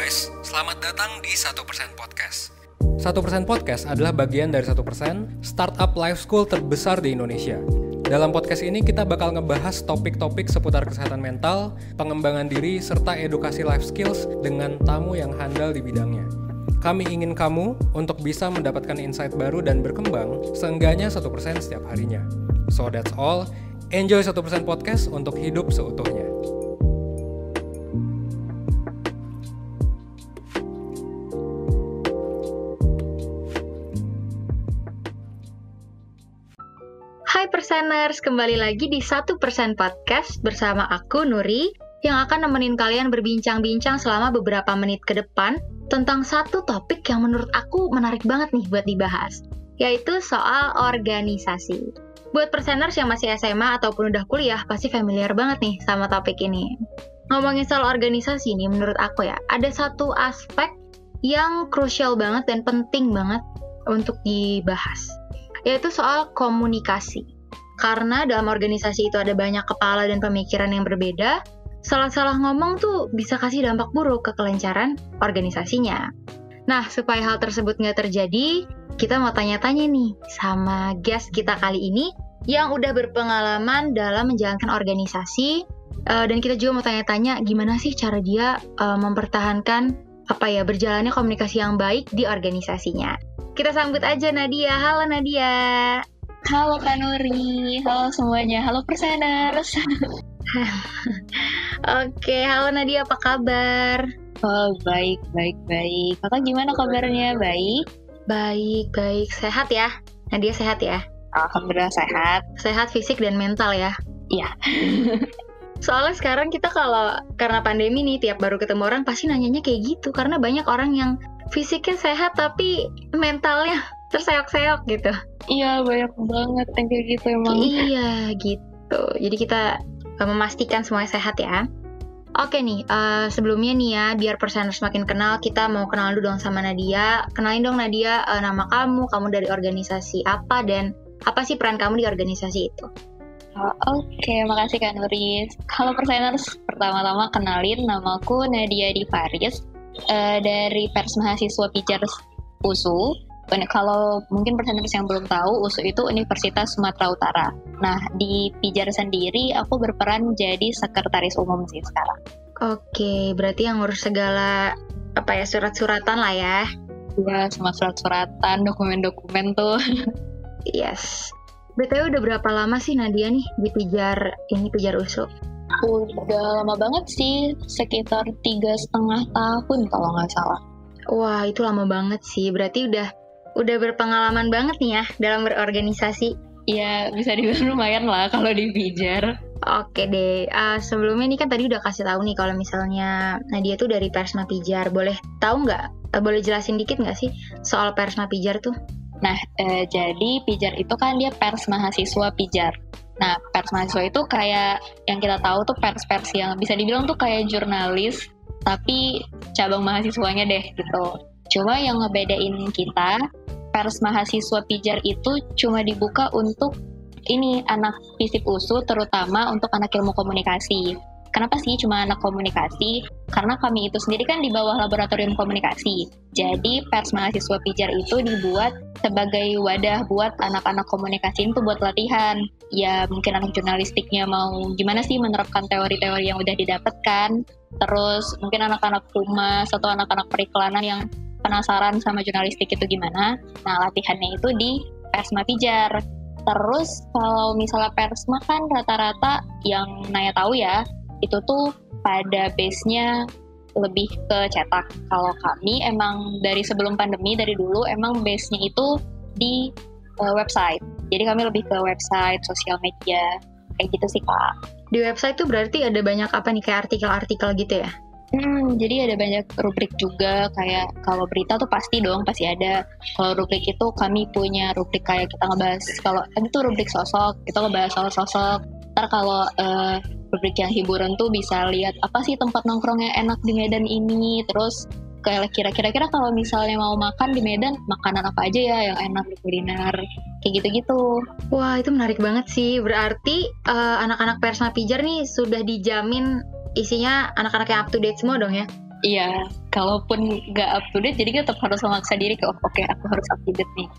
guys, selamat datang di 1% Podcast. 1% Podcast adalah bagian dari 1% startup life school terbesar di Indonesia. Dalam podcast ini kita bakal ngebahas topik-topik seputar kesehatan mental, pengembangan diri, serta edukasi life skills dengan tamu yang handal di bidangnya. Kami ingin kamu untuk bisa mendapatkan insight baru dan berkembang seenggaknya 1% setiap harinya. So that's all, enjoy 1% Podcast untuk hidup seutuhnya. Hai Perseners, kembali lagi di 1% Podcast bersama aku Nuri yang akan nemenin kalian berbincang-bincang selama beberapa menit ke depan tentang satu topik yang menurut aku menarik banget nih buat dibahas, yaitu soal organisasi. Buat Perseners yang masih SMA ataupun udah kuliah pasti familiar banget nih sama topik ini. Ngomongin soal organisasi nih, menurut aku ya, ada satu aspek yang krusial banget dan penting banget untuk dibahas, yaitu soal komunikasi. Karena dalam organisasi itu ada banyak kepala dan pemikiran yang berbeda, salah-salah ngomong tuh bisa kasih dampak buruk ke kelancaran organisasinya. Nah, supaya hal tersebut nggak terjadi, kita mau tanya-tanya nih sama guest kita kali ini yang udah berpengalaman dalam menjalankan organisasi, dan kita juga mau tanya-tanya gimana sih cara dia mempertahankan berjalannya komunikasi yang baik di organisasinya. Kita sambut aja Nadia. Halo Nadia. Halo Kak Nuri, halo semuanya, halo Perseners. Oke, halo Nadia, apa kabar? Oh, baik. Kakak gimana kabarnya? Baik, sehat ya? Nadia sehat ya? Alhamdulillah sehat. Sehat fisik dan mental ya? Iya. Soalnya sekarang kita karena pandemi nih, tiap baru ketemu orang pasti nanyanya kayak gitu, karena banyak orang yang fisiknya sehat tapi mentalnya terseok-seok gitu. Iya, banyak banget yang kayak gitu emang. Iya, gitu. Jadi kita memastikan semuanya sehat ya. Oke nih, sebelumnya nih ya, biar Perseners makin kenal, kita mau kenal dulu dong sama Nadia. Kenalin dong Nadia, nama kamu dari organisasi apa, dan apa sih peran kamu di organisasi itu? Oke, makasih Kak Nuri. Halo Perseners, pertama-tama kenalin, namaku Nadia Divaris, dari Pers Mahasiswa Pijar USU. Kalau mungkin Perseners yang belum tahu, USU itu Universitas Sumatera Utara. Nah, di Pijar sendiri aku berperan jadi sekretaris umum sih sekarang. Oke, berarti yang ngurus segala surat-suratan lah ya. Iya, semua surat-suratan, dokumen-dokumen tuh. Yes. BTW udah berapa lama sih Nadia nih di Pijar USU? Udah lama banget sih, sekitar 3,5 tahun kalau nggak salah. Wah, itu lama banget sih. Berarti udah berpengalaman banget nih ya dalam berorganisasi. Iya, bisa dibilang lumayan lah kalau di Pijar. Oke deh, sebelumnya nih kan tadi udah kasih tahu nih kalau misalnya Nadia tuh dari Persma Pijar. Boleh tahu nggak? Boleh jelasin dikit nggak sih soal Persma Pijar tuh? Nah, jadi Pijar itu kan dia pers mahasiswa Pijar. Nah, pers mahasiswa itu kayak yang kita tahu tuh pers-pers yang bisa dibilang tuh kayak jurnalis, tapi cabang mahasiswanya deh gitu. Cuma yang ngebedain kita, pers mahasiswa Pijar itu cuma dibuka untuk anak FISIP USU, terutama untuk anak ilmu komunikasi. Kenapa sih cuma anak komunikasi? Karena kami itu sendiri kan di bawah laboratorium komunikasi. Jadi pers mahasiswa Pijar itu dibuat sebagai wadah buat anak-anak komunikasi itu buat latihan. Ya mungkin anak jurnalistiknya mau gimana sih menerapkan teori-teori yang udah didapatkan. Terus mungkin anak-anak humas atau anak-anak periklanan yang penasaran sama jurnalistik itu gimana. Nah, latihannya itu di Persma Pijar. Terus kalau misalnya Persma kan rata-rata yang Naya tahu ya, itu tuh pada base-nya lebih ke cetak. Kalau kami emang dari sebelum pandemi, dari dulu emang base-nya itu di website. Jadi kami lebih ke website, sosial media, kayak gitu sih Kak. Di website tuh berarti ada banyak kayak artikel-artikel gitu ya? Jadi ada banyak rubrik juga, kayak kalau berita tuh pasti ada. Kalau rubrik itu kami punya rubrik kayak kita ngebahas, kalau tadi tuh rubrik sosok, kita ngebahas soal sosok. Ntar kalau rubrik yang hiburan tuh bisa lihat apa sih tempat nongkrong yang enak di Medan ini, terus kayak kira-kira kalau misalnya mau makan di Medan, makanan apa aja ya yang enak di kuliner, kayak gitu-gitu. Wah, itu menarik banget sih. Berarti anak-anak Persma Pijar nih sudah dijamin isinya anak-anak yang up to date semua dong ya? Iya, kalaupun nggak up to date, jadi kita tetap harus memaksa diri ke, oke, aku harus up to date nih.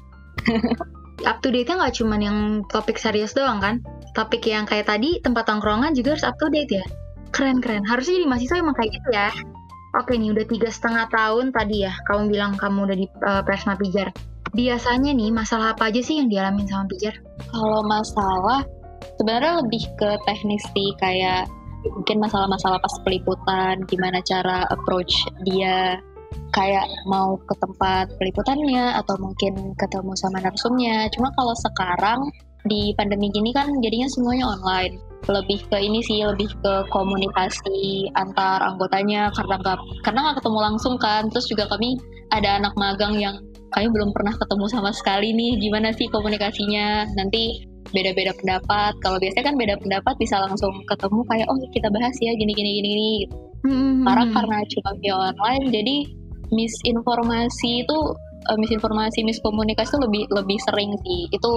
Up to date-nya nggak cuma yang topik serius doang kan? Topik yang kayak tadi, tempat tongkrongan juga harus up to date ya? Keren. Harusnya jadi mahasiswa emang kayak gitu ya. Oke nih, udah 3,5 tahun tadi ya, kamu bilang kamu udah di Persma Pijar. Biasanya nih, masalah apa aja sih yang dialamin sama Pijar? Kalau masalah, sebenarnya lebih ke teknis sih, kayak mungkin masalah-masalah pas peliputan, gimana cara approach dia, kayak mau ke tempat peliputannya, atau mungkin ketemu sama narsumnya. Cuma kalau sekarang, di pandemi gini kan jadinya semuanya online. Lebih ke ini sih, lebih ke komunikasi antar anggotanya, karena nggak ketemu langsung kan. Terus juga kami ada anak magang yang kami belum pernah ketemu sama sekali nih, gimana sih komunikasinya. Nanti beda-beda pendapat. Kalau biasanya kan beda pendapat bisa langsung ketemu kayak, oh kita bahas ya gini gitu. Sekarang karena cuma via online, jadi miskomunikasi itu lebih sering sih. Itu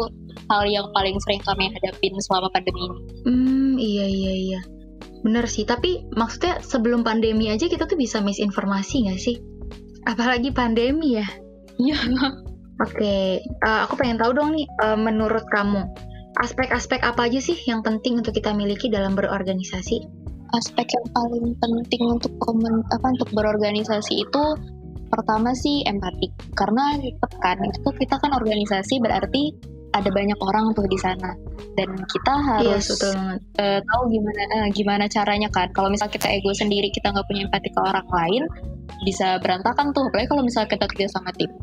hal yang paling sering kami hadapin selama pandemi ini. Iya. Bener sih, tapi maksudnya sebelum pandemi aja kita tuh bisa misinformasi nggak sih? Apalagi pandemi ya? Iya. Oke, aku pengen tahu dong nih, menurut kamu, aspek-aspek apa aja sih yang penting untuk kita miliki dalam berorganisasi? Aspek yang paling penting untuk berorganisasi itu pertama sih empati. Karena kita kan organisasi berarti ada banyak orang tuh di sana, dan kita harus tahu gimana caranya kan. Kalau misalnya kita ego sendiri, kita nggak punya empati ke orang lain, bisa berantakan tuh. Apalagi kalau misalnya kita kerja sama tim.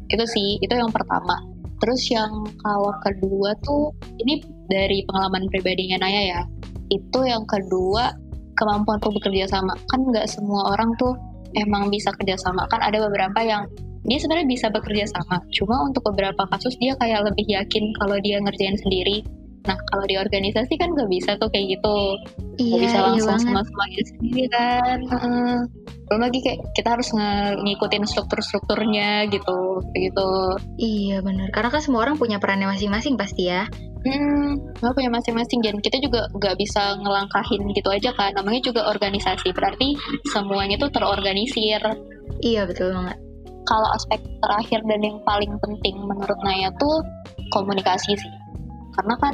Itu yang pertama. Terus yang kalau kedua tuh, ini dari pengalaman pribadinya Naya ya, itu yang kedua, kemampuan untuk bekerja sama. Kan nggak semua orang tuh emang bisa kerja sama. Kan ada beberapa yang dia sebenarnya bisa bekerja sama, cuma untuk beberapa kasus dia kayak lebih yakin kalau dia ngerjain sendiri. Nah, kalau di organisasi kan nggak bisa tuh kayak gitu. Nggak bisa langsung sama-sama sendiri kan. Belum lagi kayak kita harus ngikutin strukturnya gitu. Iya benar, karena kan semua orang punya perannya masing-masing pasti ya. Nggak punya masing-masing, dan kita juga nggak bisa ngelangkahin gitu aja kan. Namanya juga organisasi, berarti semuanya tuh terorganisir. Iya betul banget. Kalau aspek terakhir dan yang paling penting menurut Naya tuh komunikasi sih. Karena kan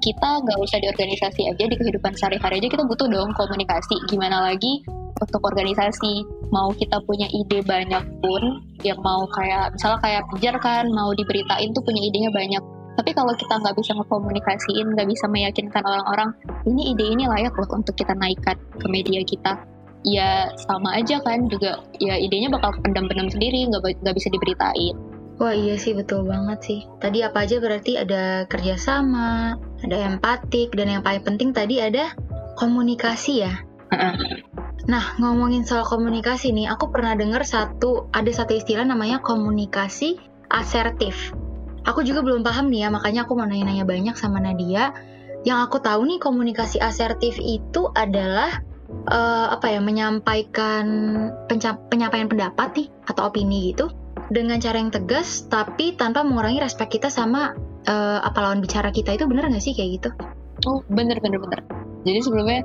kita nggak usah di organisasi aja, di kehidupan sehari-hari aja kita butuh dong komunikasi. Gimana lagi untuk organisasi, mau kita punya ide banyak pun, yang mau misalnya kayak Pijar kan, mau diberitain tuh punya idenya banyak. Tapi kalau kita nggak bisa ngekomunikasiin, nggak bisa meyakinkan orang-orang, ini ide ini layak loh untuk kita naikkan ke media kita, ya sama aja kan, juga ya idenya bakal pendam-pendam sendiri, nggak bisa diberitain. Wah iya sih, betul banget sih. Tadi apa aja berarti ada kerjasama, ada empatik, dan yang paling penting tadi ada komunikasi ya. Nah, ngomongin soal komunikasi nih, aku pernah dengar ada satu istilah namanya komunikasi asertif. Aku juga belum paham nih ya, makanya aku mau nanya-nanya banyak sama Nadia. Yang aku tahu nih, komunikasi asertif itu adalah menyampaikan penyampaian pendapat nih atau opini gitu dengan cara yang tegas tapi tanpa mengurangi respek kita sama lawan bicara kita. Itu bener nggak sih kayak gitu? Oh bener. Jadi sebelumnya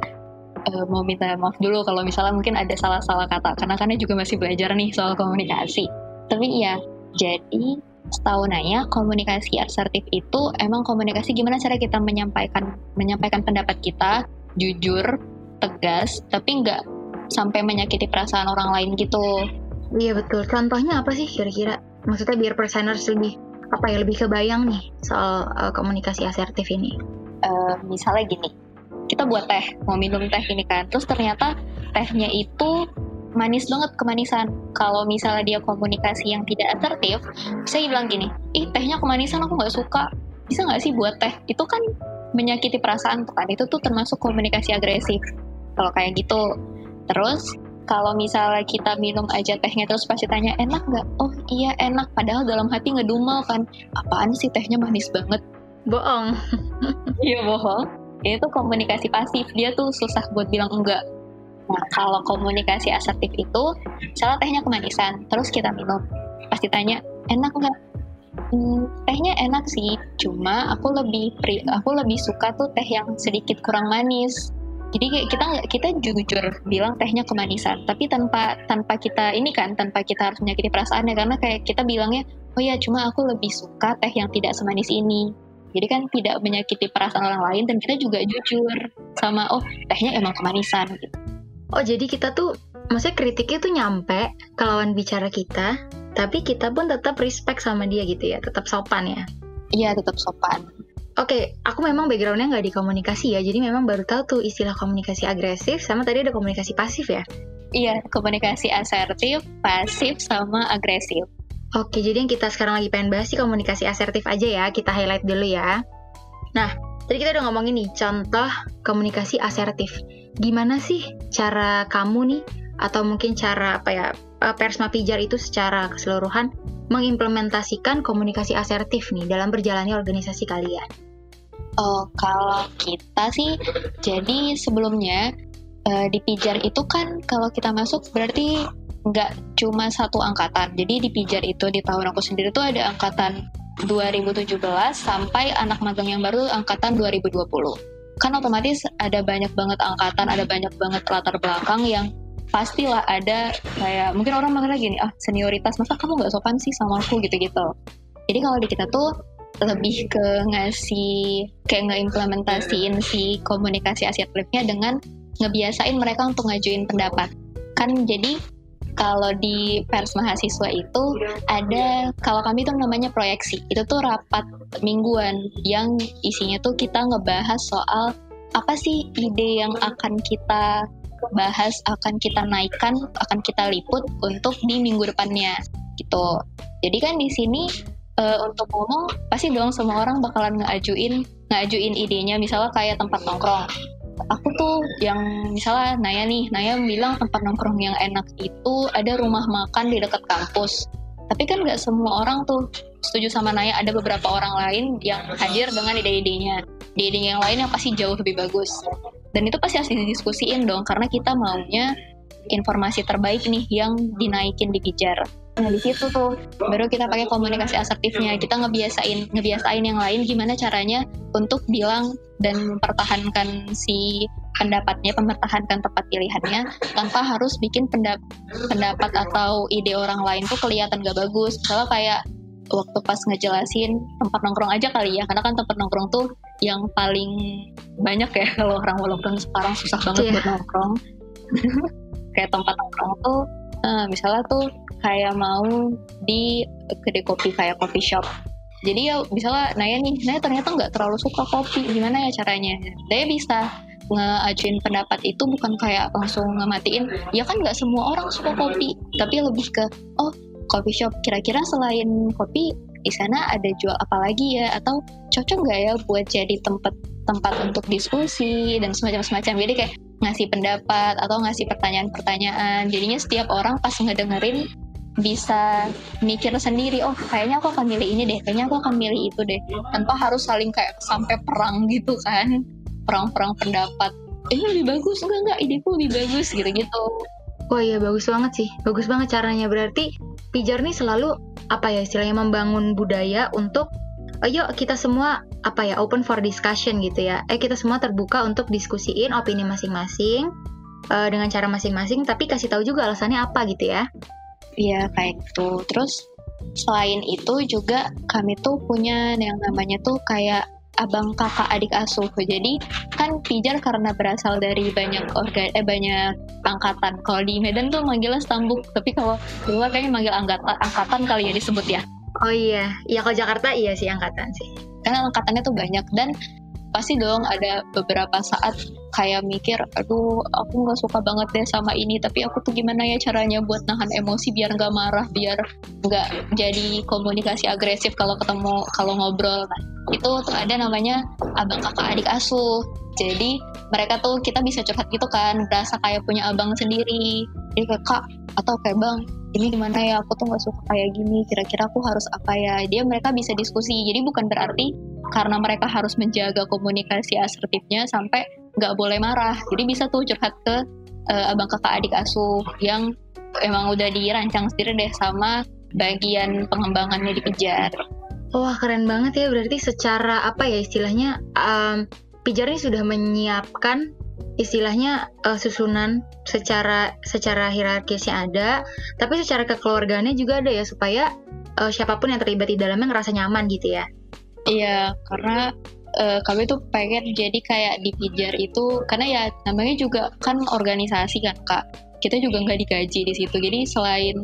mau minta maaf dulu kalau misalnya mungkin ada salah-salah kata, karena kan juga masih belajar nih soal komunikasi. Tapi iya, jadi setahu Naya, komunikasi asertif itu emang komunikasi gimana cara kita menyampaikan pendapat kita jujur, tegas, tapi nggak sampai menyakiti perasaan orang lain gitu. Iya betul. Contohnya apa sih kira-kira? Maksudnya biar perseners lebih kebayang nih soal komunikasi asertif ini. Misalnya gini, kita buat teh, mau minum teh ini kan, terus ternyata tehnya itu manis banget, kemanisan. Kalau misalnya dia komunikasi yang tidak asertif, saya bilang gini, tehnya kemanisan, aku nggak suka, bisa nggak sih buat teh? Itu kan menyakiti perasaan tuh kan, itu tuh termasuk komunikasi agresif kalau kayak gitu. Terus kalau misalnya kita minum aja tehnya terus pasti tanya enak nggak? Oh iya enak, padahal dalam hati ngedumel kan, apaan sih tehnya manis banget? Bohong. Iya bohong. Itu komunikasi pasif, dia tuh susah buat bilang enggak. Nah kalau komunikasi asertif itu, misalnya tehnya kemanisan, terus kita minum, pasti tanya enak nggak? Tehnya enak sih, cuma aku lebih suka tuh teh yang sedikit kurang manis. Jadi kayak kita jujur bilang tehnya kemanisan, tapi tanpa kita tanpa kita harus menyakiti perasaannya, karena kayak kita bilangnya, oh ya cuma aku lebih suka teh yang tidak semanis ini. Jadi kan tidak menyakiti perasaan orang lain, dan kita juga jujur sama tehnya emang kemanisan gitu. Oh jadi kita tuh maksudnya kritiknya tuh nyampe ke lawan bicara kita, tapi kita pun tetap respect sama dia gitu ya, tetap sopan ya. Iya, tetap sopan. Oke, aku memang background-nya nggak di komunikasi ya, jadi memang baru tahu tuh istilah komunikasi agresif, sama tadi ada komunikasi pasif ya? Iya, komunikasi asertif, pasif, sama agresif. Oke, jadi yang kita sekarang lagi pengen bahas sih komunikasi asertif aja ya, kita highlight dulu ya. Nah, tadi kita udah ngomongin nih, contoh komunikasi asertif. Gimana sih cara kamu nih, atau mungkin cara Persma Pijar itu secara keseluruhan mengimplementasikan komunikasi asertif nih dalam berjalannya organisasi kalian? Kalau kita sih, jadi sebelumnya di Pijar itu kan kalau kita masuk berarti nggak cuma satu angkatan. Jadi di Pijar itu di tahun aku sendiri tuh ada angkatan 2017 sampai anak magang yang baru angkatan 2020. Kan otomatis ada banyak banget angkatan, ada banyak banget latar belakang yang pastilah ada kayak mungkin orang mengira gini, senioritas, masa kamu nggak sopan sih sama aku gitu-gitu. Jadi kalau di kita tuh lebih ke kayak ngeimplementasiin si komunikasi asertifnya dengan ngebiasain mereka untuk ngajuin pendapat. Kan jadi kalau di pers mahasiswa itu ada, kalau kami tuh namanya proyeksi. Itu tuh rapat mingguan yang isinya tuh kita ngebahas soal apa sih ide yang akan kita bahas, akan kita naikkan, akan kita liput untuk di minggu depannya gitu. Jadi kan di sini untuk ngomong pasti dong semua orang bakalan ngajuin idenya, misalnya kayak tempat nongkrong. Aku tuh yang misalnya Naya bilang tempat nongkrong yang enak itu ada rumah makan di dekat kampus. Tapi kan nggak semua orang tuh setuju sama Naya, ada beberapa orang lain yang hadir dengan ide-idenya yang lain yang pasti jauh lebih bagus. Dan itu pasti harus didiskusiin dong, karena kita maunya informasi terbaik nih yang dinaikin di Pijar. Nah di situ tuh baru kita pakai komunikasi asertifnya, kita ngebiasain yang lain gimana caranya untuk bilang dan mempertahankan si pendapatnya, mempertahankan tempat pilihannya tanpa harus bikin pendapat atau ide orang lain tuh kelihatan gak bagus. Misalnya kayak waktu pas ngejelasin tempat nongkrong aja kali ya, karena kan tempat nongkrong tuh yang paling banyak ya kalau orang walaupun sekarang susah banget buat nongkrong. Kayak tempat nongkrong tuh misalnya tuh kayak mau di kedai kopi kayak coffee shop. Jadi ya misalnya Naya ternyata nggak terlalu suka kopi, gimana ya caranya? Naya bisa ngajuin pendapat itu bukan kayak langsung ngematiin, ya kan nggak semua orang suka kopi, tapi lebih ke coffee shop kira-kira selain kopi di sana ada jual apa lagi ya, atau cocok nggak ya buat jadi tempat untuk diskusi dan semacam-semacam. Jadi kayak ngasih pendapat atau ngasih pertanyaan-pertanyaan. Jadinya setiap orang pas ngedengerin bisa mikir sendiri, kayaknya aku akan milih ini deh, kayaknya aku akan milih itu deh, tanpa harus saling kayak sampai perang gitu kan, perang pendapat. Ini lebih bagus, enggak, ideku lebih bagus gitu-gitu. Wah iya bagus banget sih, bagus banget caranya. Berarti Pijar nih selalu istilahnya membangun budaya untuk yuk kita semua open for discussion gitu ya. Kita semua terbuka untuk diskusiin opini masing-masing dengan cara masing-masing, tapi kasih tahu juga alasannya apa gitu ya. Iya kayak gitu. Terus selain itu juga kami tuh punya yang namanya tuh kayak abang kakak adik asuh. Jadi kan Pijar karena berasal dari banyak angkatan. Kalau di Medan tuh manggilnya stambuk, tapi kalau di luar kayaknya manggil angkatan kali ya disebut ya. Oh iya, kalau Jakarta iya sih angkatan sih. Karena angkatannya tuh banyak dan pasti dong ada beberapa saat kayak mikir, aduh aku nggak suka banget deh sama ini, tapi aku tuh gimana ya caranya buat nahan emosi biar nggak marah, biar nggak jadi komunikasi agresif kalau ngobrol. Nah, itu tuh ada namanya abang kakak adik asuh. Jadi mereka tuh kita bisa curhat gitu kan, berasa kayak punya abang sendiri. Jadi kayak kak atau kayak bang, ini gimana ya, aku tuh nggak suka kayak gini, kira-kira aku harus apa ya. Mereka bisa diskusi. Jadi bukan berarti karena mereka harus menjaga komunikasi asertifnya sampai nggak boleh marah. Jadi bisa tuh curhat ke abang kakak adik asuh yang emang udah dirancang sendiri deh sama bagian pengembangannya di Pijar. Wah keren banget ya, berarti secara istilahnya Pijar ini sudah menyiapkan istilahnya susunan secara hierarkisnya ada, tapi secara kekeluargaannya juga ada ya, supaya siapapun yang terlibat di dalamnya ngerasa nyaman gitu ya. Iya, karena kami tuh pengen jadi kayak di Pijar itu, karena ya namanya juga kan organisasi kan Kak, kita juga nggak digaji di situ. Jadi selain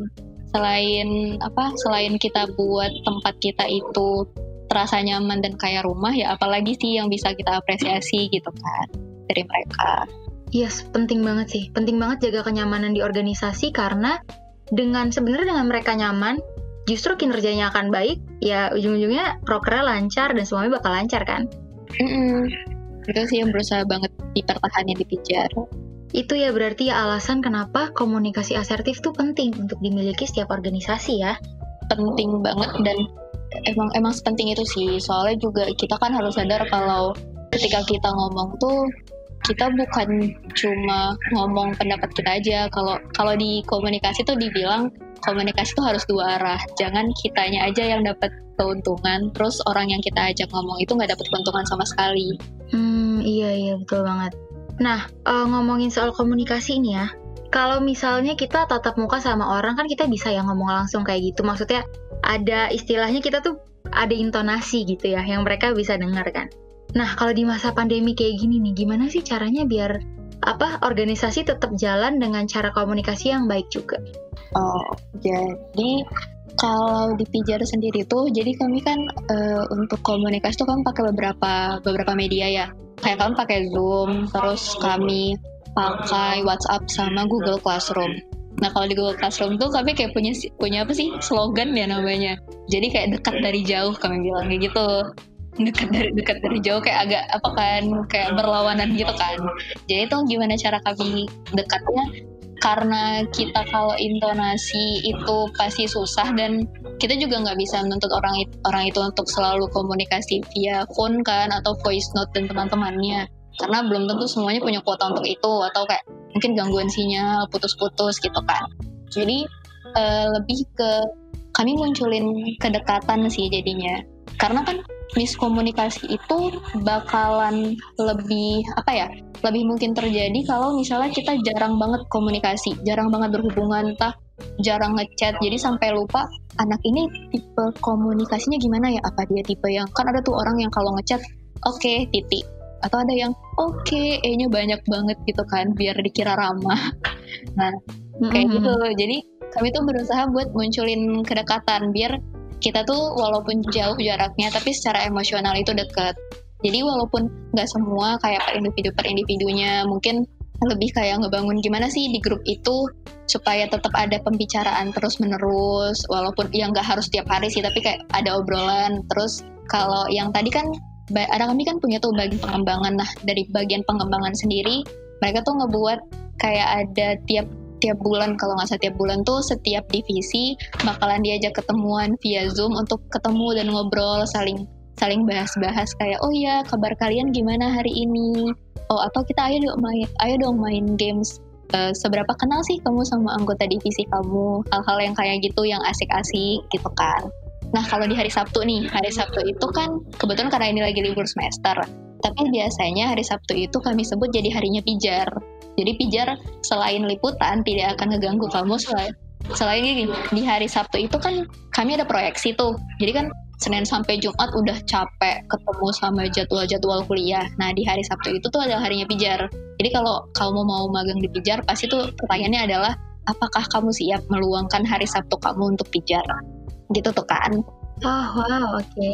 kita buat tempat kita itu terasa nyaman dan kayak rumah, ya apalagi sih yang bisa kita apresiasi gitu kan dari mereka. Yes, penting banget sih. Penting banget jaga kenyamanan di organisasi, karena sebenarnya dengan mereka nyaman, justru kinerjanya akan baik, ya ujung-ujungnya prokernya lancar dan semuanya bakal lancar kan. Itu sih yang berusaha banget dipertahankan di Pijar. Itu ya berarti ya alasan kenapa komunikasi asertif tuh penting untuk dimiliki setiap organisasi ya. Penting banget, dan emang sepenting itu sih. Soalnya juga kita kan harus sadar kalau ketika kita ngomong tuh, kita bukan cuma ngomong pendapat kita aja. Kalau di komunikasi tuh dibilang komunikasi tuh harus dua arah. Jangan kitanya aja yang dapat keuntungan, terus orang yang kita ajak ngomong itu nggak dapat keuntungan sama sekali. Iya betul banget. Nah, ngomongin soal komunikasi ini ya, kalau misalnya kita tatap muka sama orang kan kita bisa ya ngomong langsung kayak gitu. Maksudnya ada istilahnya kita tuh ada intonasi gitu ya yang mereka bisa dengar kan. Nah, kalau di masa pandemi kayak gini nih, gimana sih caranya biar organisasi tetap jalan dengan cara komunikasi yang baik juga? Jadi kalau di Pijar sendiri tuh, jadi kami kan untuk komunikasi tuh kan pakai beberapa media ya. Kayak kami pakai Zoom, terus kami pakai WhatsApp sama Google Classroom. Nah, kalau di Google Classroom tuh kami kayak punya apa sih, slogan ya namanya. Jadi kayak dekat dari jauh kami bilang kayak gitu. Dekat dari jauh, kayak agak kayak berlawanan gitu kan. Jadi itu gimana cara kami dekatnya, karena kita kalau intonasi itu pasti susah, dan kita juga nggak bisa menuntut orang itu untuk selalu komunikasi via phone kan, atau voice note dan teman-temannya, karena belum tentu semuanya punya kuota untuk itu, atau kayak mungkin gangguan sinyal, putus-putus gitu kan. Jadi lebih ke kami munculin kedekatan sih jadinya, karena kan miskomunikasi itu bakalan lebih mungkin terjadi kalau misalnya kita jarang banget komunikasi, jarang banget berhubungan, entah jarang ngechat, jadi sampai lupa anak ini tipe komunikasinya gimana ya, apa dia tipe yang, kan ada tuh orang yang kalau ngechat oke, titik, atau ada yang oke, E-nya banyak banget gitu kan, biar dikira ramah. Nah, kayak gitu. Jadi kami tuh berusaha buat munculin kedekatan, biar kita tuh walaupun jauh jaraknya, tapi secara emosional itu deket. Jadi walaupun nggak semua kayak per individunya, mungkin lebih kayak ngebangun gimana sih di grup itu supaya tetap ada pembicaraan terus menerus, walaupun yang nggak harus tiap hari sih, tapi kayak ada obrolan. Terus kalau yang tadi kan ada kami kan punya tuh bagian pengembangan. Nah, dari bagian pengembangan sendiri mereka tuh ngebuat kayak ada tiap bulan, kalau nggak salah tiap bulan tuh setiap divisi bakalan diajak ketemuan via Zoom untuk ketemu dan ngobrol, saling bahas-bahas kayak, oh ya kabar kalian gimana hari ini, atau kita ayo dong main games, seberapa kenal sih kamu sama anggota divisi kamu, hal-hal yang kayak gitu yang asik-asik gitu kan. Nah, kalau di hari Sabtu itu kan kebetulan karena ini lagi libur semester, tapi biasanya hari Sabtu itu kami sebut jadi harinya Pijar. Jadi Pijar selain liputan tidak akan ngeganggu kamu, selain ini di hari Sabtu itu kan kami ada proyeksi tuh. Jadi kan Senin sampai Jumat udah capek ketemu sama jadwal kuliah. Nah, di hari Sabtu itu tuh adalah harinya Pijar. Jadi kalau kamu mau magang di Pijar, pasti tuh pertanyaannya adalah apakah kamu siap meluangkan hari Sabtu kamu untuk Pijar? Gitu tuh kan. Oh wow, oke.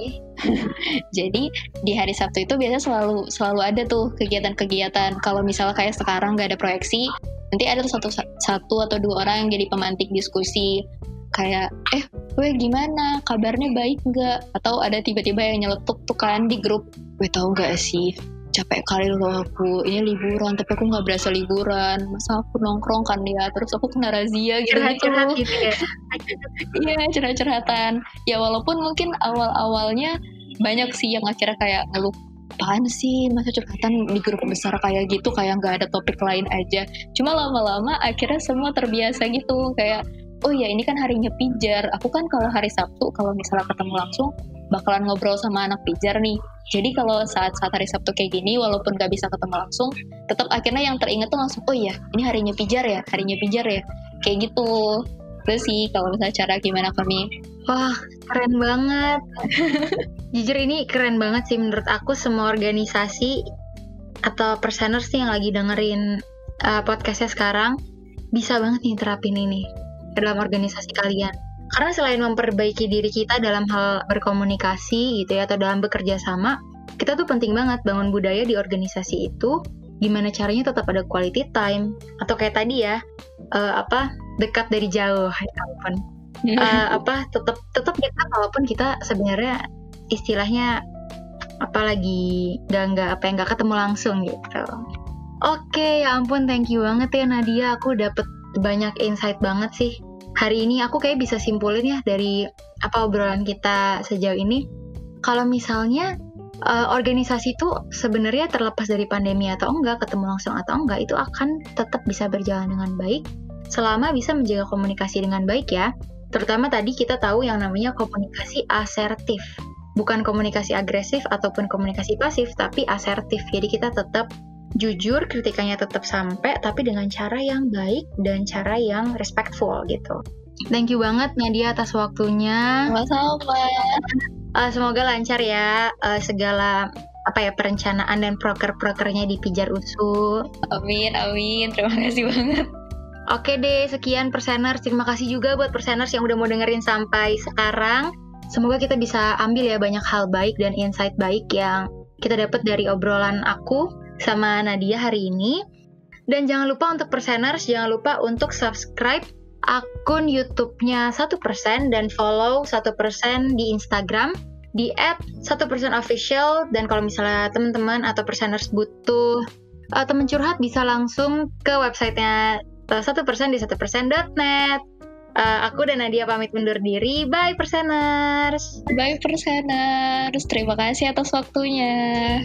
Jadi di hari Sabtu itu biasanya selalu ada tuh kegiatan-kegiatan. Kalau misalnya kayak sekarang nggak ada proyeksi, nanti ada tuh satu atau dua orang yang jadi pemantik diskusi. Kayak, gimana? Kabarnya baik nggak? Atau ada tiba-tiba yang nyeletuk tuh kan di grup, tahu nggak sih? Capek kali loh aku, ini liburan, tapi aku nggak berasa liburan. Masa aku nongkrong kan ya, terus aku kena razia gitu. Curhat gitu ya? Iya, curhat-curhatan. Ya walaupun mungkin awal-awalnya banyak sih yang akhirnya kayak ngeluh, apaan sih masa curhatan di grup besar kayak gitu, kayak nggak ada topik lain aja. Cuma lama-lama akhirnya semua terbiasa gitu, kayak oh ya ini kan harinya Pijar. Aku kan kalau hari Sabtu kalau misalnya ketemu langsung bakalan ngobrol sama anak pijar nih. Jadi kalau saat-saat hari Sabtu kayak gini, walaupun gak bisa ketemu langsung, tetap akhirnya yang teringat tuh langsung, oh iya, ini harinya pijar ya. Kayak gitu. Terus sih kalau misalnya cara gimana kami. Wah, keren banget. Jujur ini keren banget sih menurut aku. Semua organisasi atau perseners yang lagi dengerin podcastnya sekarang bisa banget nih terapin ini dalam organisasi kalian. Karena selain memperbaiki diri kita dalam hal berkomunikasi gitu ya, atau dalam bekerja sama, kita tuh penting banget bangun budaya di organisasi itu. Gimana caranya tetap ada quality time, atau kayak tadi ya, dekat dari jauh, ya ampun. Tetap dekat walaupun kita sebenarnya istilahnya apalagi nggak ketemu langsung gitu. Oke, ya ampun, thank you banget ya Nadia. Aku dapet banyak insight banget sih. Hari ini aku kayak bisa simpulin ya dari obrolan kita sejauh ini. Kalau misalnya organisasi itu sebenarnya terlepas dari pandemi atau enggak, ketemu langsung atau enggak, itu akan tetap bisa berjalan dengan baik selama bisa menjaga komunikasi dengan baik ya. Terutama tadi kita tahu yang namanya komunikasi asertif. Bukan komunikasi agresif ataupun komunikasi pasif, tapi asertif. Jadi kita tetap jujur, kritikannya tetap sampai, tapi dengan cara yang baik dan cara yang respectful gitu. Thank you banget Nadia atas waktunya. Sama-sama. Semoga lancar ya segala perencanaan dan proker-prokernya di Pijar USU. Amin. Terima kasih banget. Oke deh, sekian Perseners. Terima kasih juga buat Perseners yang udah mau dengerin sampai sekarang. Semoga kita bisa ambil ya banyak hal baik dan insight baik yang kita dapat dari obrolan aku sama Nadia hari ini. Dan jangan lupa untuk Perseners, jangan lupa untuk subscribe akun YouTube-nya 1% dan follow 1% di Instagram di @1%official. Dan kalau misalnya teman-teman atau Perseners butuh teman curhat, bisa langsung ke websitenya 1% di 1%.net. Aku dan Nadia pamit undur diri. Bye Perseners. Terima kasih atas waktunya.